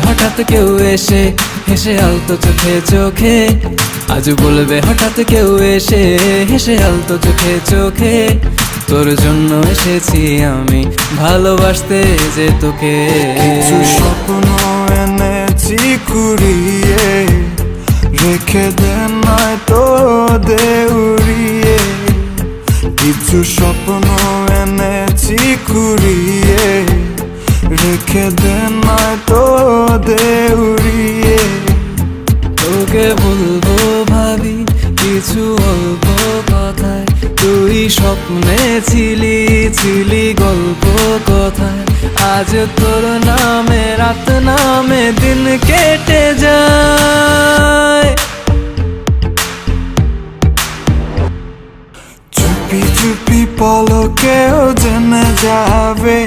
হঠাৎ কেউ এসে হেসে আলতো চোখে চোখে, আজ বলবে হঠাৎ কেউ এসে হেসে আলতো চোখে চোখে, তোর জন্য এসেছি আমি ভালোবাসতে যে তোকে। কিছু স্বপ্ন এনেছি কুড়িয়ে, রেখে দে নয়তো দে উড়িয়ে। কিছু স্বপ্ন এনেছি কুড়িয়ে, রেখে দে নয়তো দে উড়িয়ে। তোকে বলবো ভাবি কিছু অল্প কথায়, তুই স্বপ্নে ছিলি ছিলি গল্প কথায়, আজ তোর নামে রাত নামে দিন কেটে যায়। চুপি চুপি পলকেও জেনে যাবে,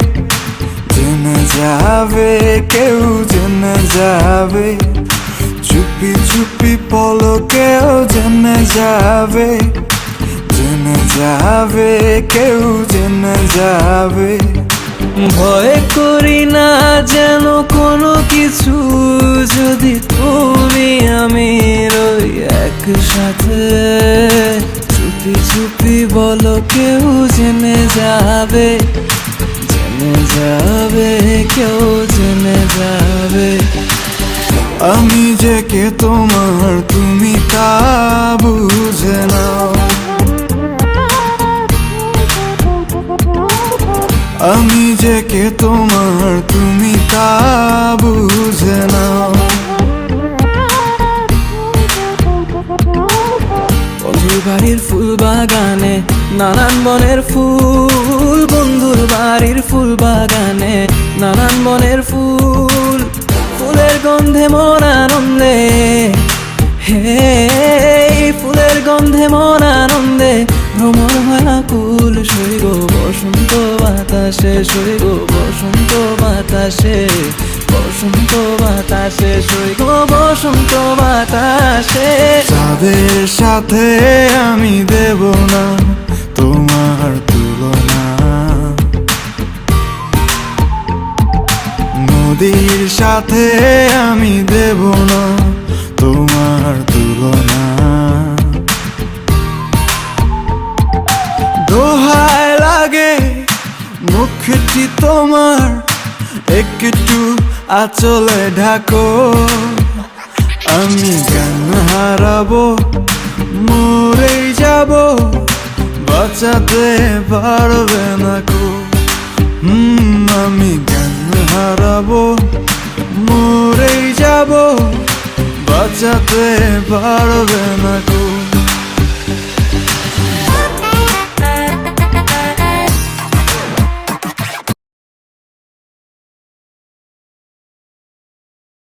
জেনে যাবে, কেউ জেনে যাবে। চুপি চুপি পলকেও জেনে যাবে, জেনে যাবে, কেউ জেনে যাবে। ভয় করি না যেন কোনো কিছু, যদি তুমি আমি রই একসাথে। চুপি চুপি বলো কেউ জেনে যাবে, জেনে যাবে, কেউ জেনে যাবে। আমি যে কে তোমার তুমি তা বুঝে নাও, আমি যে কে তোমার তুমি তা বুঝে নাও। বন্ধুর বাড়ির ফুল বাগানে নানান বনের ফুল, বন্ধুর বাড়ির ফুল বাগানে নানান বনের ফুল, ফুলের গন্ধে মন আনন্দে, হে ফুলের গন্ধে মন আনন্দে ভ্রমর হয় আকুল। সইগ বসন্ত বাতাসে, সইগ বসন্ত বাতাসে, বসন্ত বাতাসে, সইগ বসন্ত বাতাসে। যাদের সাথে আমি দেব না তোমার তুলনা, নদীর সাথে আমি দেব না তোমার তুলনা। দোহায় লাগে মুখটি তোমার, একটু আঁচলে ঢাকো। আমি জ্ঞান হারাবো, মরেই যাব, বাঁচাতে পারবে না কো। আমি জ্ঞান হারাবো, মরেই যাব, বাঁচাতে পারবে না কো।